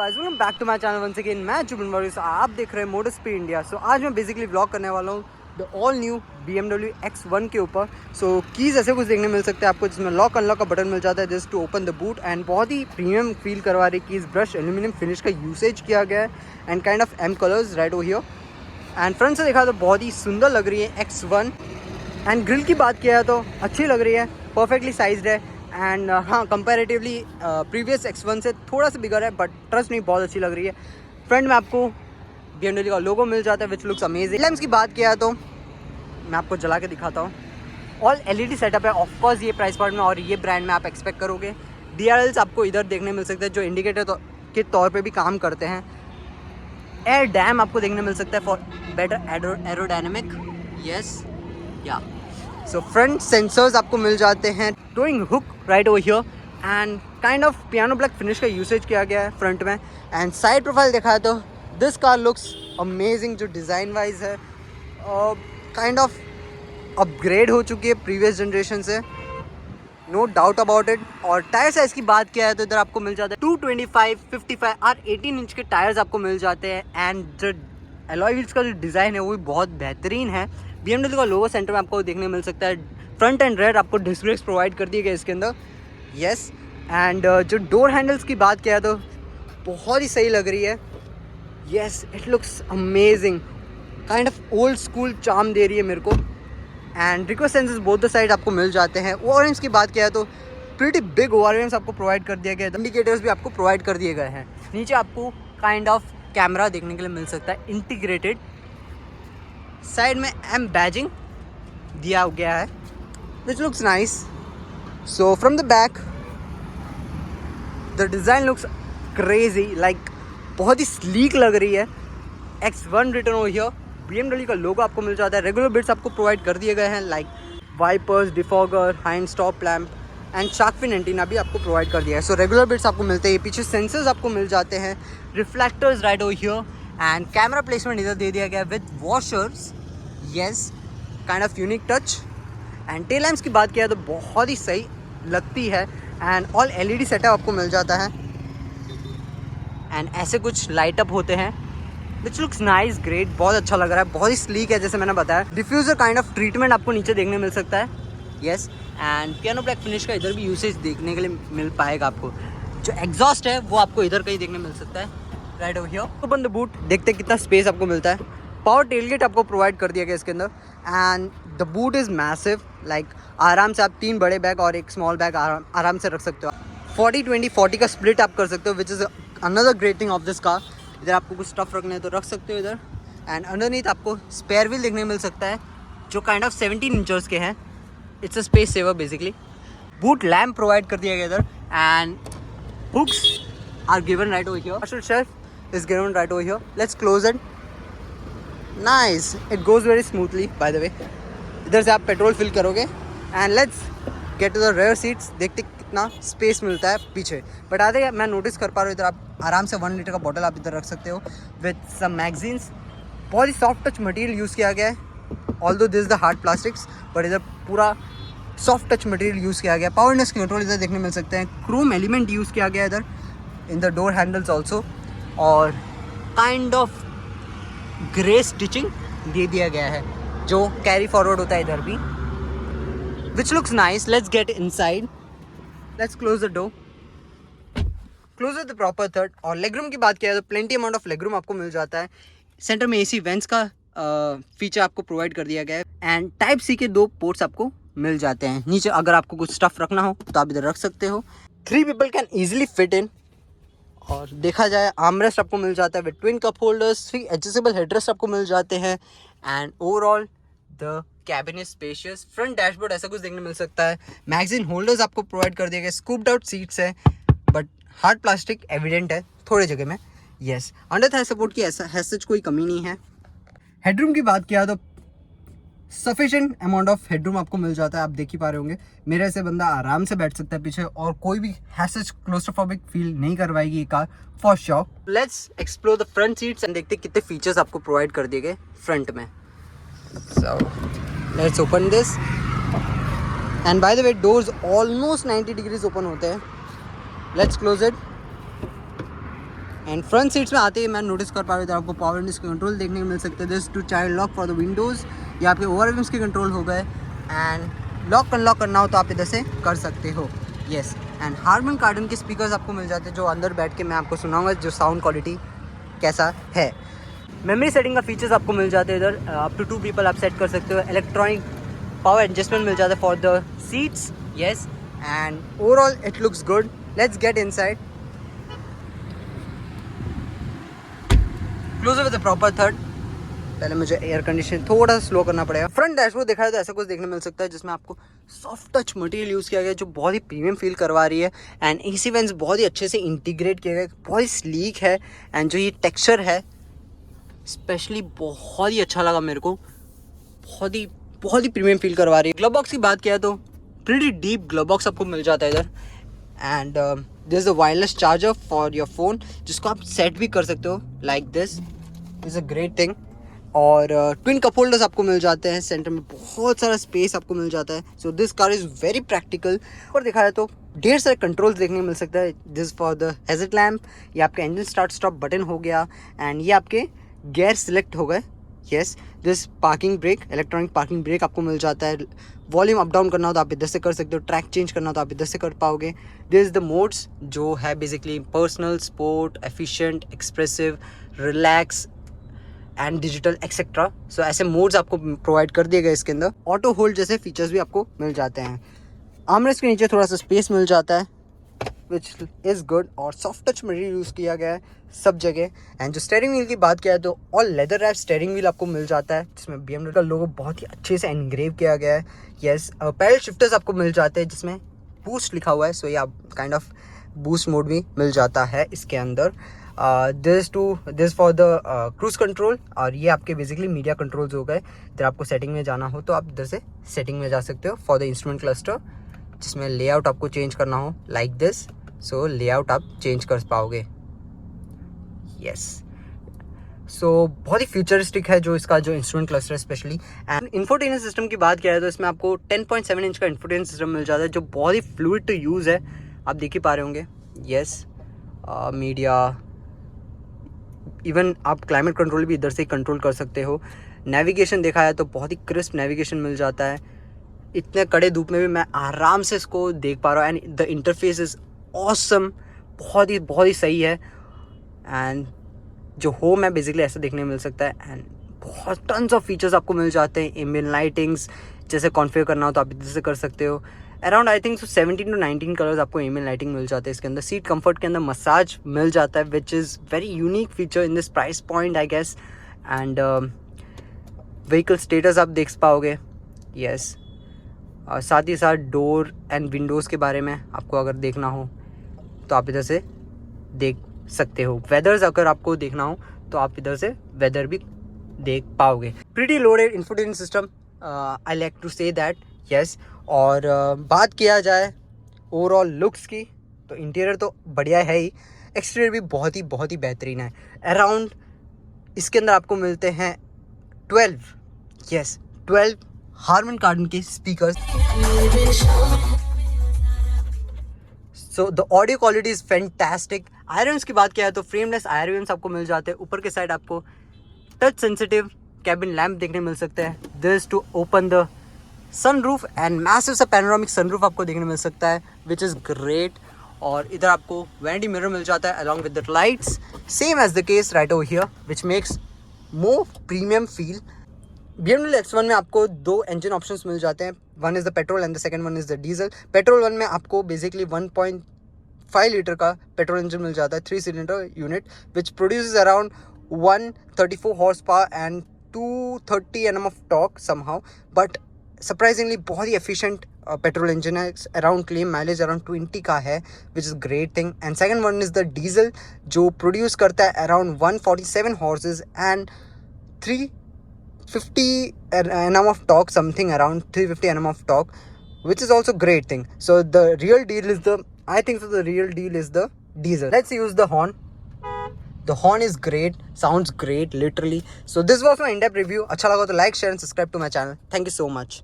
Guys, welcome back to my channel once again. मैं Zubin Morris, आप देख रहे हैं मोटर स्पीड इंडिया। सो आज मैं बेसिकली व्लॉग करने वाला हूँ the all new BMW X1 के ऊपर। सो कीज़ ऐसे कुछ देखने मिल सकते हैं आपको, जिसमें लॉक अनलॉक का बटन मिल जाता है just to open the boot. And बहुत ही प्रीमियम फील करवा रही कीज़, ब्रश एल्यूमिनियम फिनिश का यूसेज किया गया है and kind of um colours right over here. And front से देखा तो बहुत ही सुंदर लग रही है X1। एंड ग्रिल की बात किया तो अच्छी लग रही है, परफेक्टली साइज्ड है। एंड हाँ, कंपैरेटिवली प्रीवियस X1 से थोड़ा सा बिगर है, बट ट्रस्ट नहीं, बहुत अच्छी लग रही है। फ्रंट में आपको BMW का लोगो मिल जाता है विच लुक्स अमेजिंग। लैम्प्स की बात किया तो मैं आपको जला के दिखाता हूँ। ऑल LED सेटअप है ऑफकोर्स ये प्राइस पॉइंट में, और ये ब्रांड में आप एक्सपेक्ट करोगे। DRLs आपको इधर देखने मिल सकते हैं जो इंडिकेटर के तौर पर भी काम करते हैं। एयर डैम आपको देखने मिल सकता है फॉर बेटर एरोडायनेमिक। यस या सो फ्रंट सेंसर्स आपको मिल जाते हैं, towing hook right over here and kind of piano black finish का यूसेज किया गया है फ्रंट में। एंड साइड प्रोफाइल देखा है तो दिस कार लुक्स अमेजिंग, जो डिज़ाइन वाइज है काइंड ऑफ अपग्रेड हो चुकी है प्रीवियस जनरेशन से, नो डाउट अबाउट इट। और टायर साइज़ की बात किया है तो इधर आपको मिल जाता है 225, 55 और 18 इंच के टायर्स आपको मिल जाते हैं। एंड जो अलॉय व्हील्स का जो डिज़ाइन है वो भी बहुत बेहतरीन है। BMW का लोगो सेंटर में आपको देखने मिल सकता है। फ्रंट एंड रेयर आपको डिस्क ब्रेक्स प्रोवाइड कर दिए गए इसके अंदर। यस एंड जो डोर हैंडल्स की बात किया तो बहुत ही सही लग रही है। Yes it looks amazing, kind of old school charm दे रही है मेरे को। And request sensors both the side आपको मिल जाते हैं। ओआरएम्स की बात किया तो प्रीटी बिग ओआरएम्स आपको प्रोवाइड कर दिया गया है। इंडिकेटर्स भी आपको प्रोवाइड कर दिए गए हैं। नीचे आपको काइंड ऑफ कैमरा देखने के लिए मिल सकता है इंटीग्रेटेड। साइड में एम बैजिंग दिया गया है which looks nice. So from the back the design looks crazy, like बहुत ही स्लीक लग रही है। X1 return over here. BMW का लोगो आपको मिल जाता है। रेगुलर बिट्स आपको प्रोवाइड कर दिए गए हैं like wipers, defogger, hind stop lamp and shark fin antenna भी आपको प्रोवाइड कर दिया है। सो रेगुलर बिट्स आपको मिलते हैं। पीछे सेंसर्स आपको मिल जाते हैं, reflectors right over here and camera placement इधर दे दिया गया with washers. Yes kind of unique touch. And tail lamps की बात किया तो बहुत ही सही लगती है एंड ऑल LED सेटअप आपको मिल जाता है। एंड ऐसे कुछ लाइट अप होते हैं विच लुक्स नाइस, ग्रेट, बहुत अच्छा लग रहा है, बहुत ही स्लीक है जैसे मैंने बताया। डिफ्यूज़र काइंड ऑफ ट्रीटमेंट आपको नीचे देखने मिल सकता है। Yes and piano black finish का इधर भी यूसेज देखने के लिए मिल पाएगा आपको। जो एग्जॉस्ट है वो आपको इधर कहीं देखने मिल सकता है right over here. Open the boot, देखते कितना स्पेस आपको मिलता है। पावर टेलगेट आपको प्रोवाइड कर दिया गया इसके अंदर and the boot is massive, like आराम से आप 3 बड़े बैग और एक स्मॉल बैग आराम से रख सकते हो। 40-20-40 का स्प्लिट आप कर सकते हो which is another great thing of this car. इधर आपको कुछ स्टफ रखना है तो रख सकते हो इधर। एंड अंडरनीथ आपको स्पेयर व्हील देखने मिल सकता है जो काइंड ऑफ 17 इंचर्स के हैं। It's a space saver basically. Boot lamp provide कर दिया गया इधर and hooks are given right over here. Marshal shelf is given right over here. Let's close it. Nice, it goes very smoothly by the way. इधर से आप petrol fill करोगे and let's get to the rear seats. देखते कितना space मिलता है पीछे। But आते मैं नोटिस कर पा रहा हूँ इधर आप आराम से 1 लीटर का बॉटल आप इधर रख सकते हो विद सम मैगजीन्स। बहुत ही सॉफ्ट टच मटेरियल यूज़ किया गया है, although this the hard plastics, but इधर पूरा सॉफ्ट टच मटेरियल यूज़ किया गया। पावर इंडेक्स कंट्रोल इधर देखने मिल सकते हैं। क्रोम एलिमेंट यूज़ किया गया इधर in the door handles also, और काइंड ऑफ ग्रे स्टिचिंग दे दिया गया है जो कैरी फॉरवर्ड होता है इधर भी, which looks nice. Let's get inside. Let's close the door, close the proper third. और लेगरूम की बात किया तो प्लेंटी अमाउंट ऑफ लेगरूम आपको मिल जाता है। सेंटर में AC वेंट्स का फीचर आपको प्रोवाइड कर दिया गया है एंड टाइप C के 2 पोर्ट्स आपको मिल जाते हैं। नीचे अगर आपको कुछ स्टफ रखना हो तो आप इधर रख सकते हो। 3 people can easily fit in. और देखा जाए आर्मरेस्ट आपको मिल जाता है with twin cup holders. 3 adjustable headrest आपको मिल जाते हैं and overall the cabin is spacious. Front dashboard ऐसा कुछ देखने मिल सकता है। मैगजीन होल्डर्स आपको प्रोवाइड कर दिए गए। स्कूप्ड आउट सीट्स है बट हार्ड प्लास्टिक एविडेंट है थोड़े जगह में। यस अंडर थाई सपोर्ट की ऐसा हैसच कोई कमी नहीं है। हेडरूम की बात किया तो सफिशिएंट अमाउंट ऑफ हेडरूम आपको मिल जाता है। आप देख ही पा रहे होंगे मेरे से बंदा आराम से बैठ सकता है पीछे, और कोई भी हैसच क्लोस्ट्रोफोबिक फील नहीं करवाएगी ये car for sure. Let's explore the front seats and देखते कितने फीचर्स आपको प्रोवाइड कर दिए गए फ्रंट में। So let's open this and bye the way doors almost 90 degrees open होते हैं। Let's close it. And front seats में आते ही मैं नोटिस कर पा रहा था आपको पावर विंडोज के कंट्रोल देखने को मिल सकते हैं। This to child lock for the windows, ये आपके ओवर विंग्स के कंट्रोल हो गए। एंड लॉक अनलॉक करना हो तो आप इधर से कर सकते हो। येस, एंड हार्मन कार्डन के स्पीकर्स आपको मिल जाते हैं जो अंदर बैठ के मैं आपको सुनाऊंगा जो साउंड क्वालिटी कैसा है। मेमोरी सेटिंग का फीचर्स आपको मिल जाते हैं इधर, अप टू 2 पीपल आप सेट कर सकते हो। इलेक्ट्रॉनिक पावर एडजस्टमेंट मिल जाता है for the seats. Yes, and overall it looks good. Let's get inside. Closure with the proper थर्ड। पहले मुझे एयर कंडीशन थोड़ा सा स्लो करना पड़ेगा। फ्रंट डैशबोर्ड देखा है तो ऐसा कुछ देखने मिल सकता है जिसमें आपको सॉफ्ट टच मटेरियल यूज़ किया गया है जो बहुत ही प्रीमियम फील करवा रही है। एंड एसी वेंट्स बहुत ही अच्छे से इंटीग्रेट किया गया है, बहुत ही स्लीक है। एंड जो ये टेक्सचर है स्पेशली बहुत ही अच्छा लगा मेरे को, बहुत ही प्रीमियम फील करवा रही है। ग्लव बॉक्स की बात किया तो प्रीटी डीप ग्लव बॉक्स आपको मिल जाता है इधर। And this is a wireless charger for your phone जिसको आप सेट भी कर सकते हो like this is a great thing. और ट्विन कप होल्डर्स आपको मिल जाते हैं, सेंटर में बहुत सारा स्पेस आपको मिल जाता है। So this car is very practical. और देखा जाए तो ढेर सारे कंट्रोल्स देखने को मिल सकता है। This for the hazard lamp, ये आपका इंजन स्टार्ट स्टॉप बटन हो गया। एंड ये आपके गियर सिलेक्ट हो गए। Yes, this parking brake, electronic parking brake आपको मिल जाता है। वॉल्यूम अप डाउन करना हो तो आप इधर से कर सकते हो, ट्रैक चेंज करना हो तो आप इधर से कर पाओगे। दिस इज़ द मोड्स जो है basically personal, sport, efficient, expressive, relax and digital etcetera. So ऐसे मोड्स आपको प्रोवाइड कर दिए गए इसके अंदर। ऑटो होल्ड जैसे फीचर्स भी आपको मिल जाते हैं। आर्मरेस्ट के नीचे थोड़ा सा स्पेस मिल जाता है विच इज़ गुड। और सॉफ्ट टच मटेरियल यूज़ किया गया है सब जगह। एंड जो स्टेयरिंग व्हील की बात किया है तो all leather wrap steering wheel आपको मिल जाता है जिसमें BMW का लोगो बहुत ही अच्छे से एनग्रेव किया गया है। येस, पैडल शिफ्टर्स आपको मिल जाते हैं जिसमें बूस्ट लिखा हुआ है। सो ये आप काइंड ऑफ बूस्ट मोड भी मिल जाता है इसके अंदर। This for the cruise control. और ये आपके बेसिकली मीडिया कंट्रोल्स हो गए। इधर आपको सेटिंग में जाना हो तो आप इधर से सेटिंग में जा सकते हो फॉर द इंस्ट्रूमेंट क्लस्टर जिसमें लेआउट आपको चेंज करना हो लाइक दिस। सो लेआउट आप चेंज कर पाओगे। यस, सो बहुत ही फ्यूचरिस्टिक है जो इसका जो इंस्ट्रूमेंट क्लस्टर है स्पेशली। एंड इंफोटेनमेंट सिस्टम की बात किया है तो इसमें आपको 10.7 इंच का इंफोटेनमेंट सिस्टम मिल जाता है जो बहुत ही फ्लूइड टू यूज़ है, आप देख ही पा रहे होंगे। यस, मीडिया, इवन आप क्लाइमेट कंट्रोल भी इधर से कंट्रोल कर सकते हो। नेविगेशन देखा है तो बहुत ही क्रिस्प नेविगेशन मिल जाता है। इतने कड़े धूप में भी मैं आराम से इसको देख पा रहा हूँ। And the interface is awesome, बहुत ही सही है। एंड जो होम है बेसिकली ऐसा देखने में मिल सकता है। एंड बहुत टन्स ऑफ फीचर्स आपको मिल जाते हैं। एम्बिएंट लाइटिंग्स जैसे कॉन्फ़िगर करना हो तो आप इधर से कर सकते हो। Around I think 17 to 19 colours आपको एम्बिएंट लाइटिंग मिल जाते हैं इसके अंदर। सीट कंफर्ट के अंदर मसाज मिल जाता है which is very unique feature in this price point I guess. And vehicle status आप देख पाओगे। यस, साथ ही साथ डोर एंड विंडोज़ के बारे में आपको अगर देखना हो तो आप इधर से देख सकते हो। वेदर्स अगर आपको देखना हो तो आप इधर से वेदर भी देख पाओगे। Pretty loaded infotainment system, I like to say that. Yes, और बात किया जाए ओवरऑल लुक्स की तो इंटीरियर तो बढ़िया है ही, एक्सटीरियर भी बहुत ही बेहतरीन है। अराउंड इसके अंदर आपको मिलते हैं 12 हार्मन कार्डन के speakers. So the audio quality is fantastic. Irons की बात किया है तो फ्रेमलेस आयरन्स आपको मिल जाते हैं। ऊपर के साइड आपको टच सेंसिटिव कैबिन लैम्प देखने मिल सकते हैं। This to open the sunroof and massive सा पैनोरामिक सनरूफ आपको देखने मिल सकता है विच इज़ ग्रेट। और इधर आपको वैनिटी मिरर मिल जाता है along with the lights, same as the case right over here which makes more premium feel. BMW X1 में आपको 2 इंजन ऑप्शंस मिल जाते हैं। One is the petrol and the second one is the diesel. Petrol one में आपको basically 1.5 litre का petrol engine मिल जाता है, 3 cylinder unit which produces around 134 horse power and 230 Nm of torque somehow. But surprisingly बहुत ही efficient petrol engine है। Around claim mileage around 20 का है which is great thing. And second one is the diesel जो produce करता है around 147 horses and 350 Nm of torque, something around 350 Nm of torque, which is also great thing. So the real deal is the real deal is the diesel. Let's use the horn. The horn is great, sounds great literally. So this was my in-depth review. अच्छा लगा तो like, share and subscribe to my channel. Thank you so much.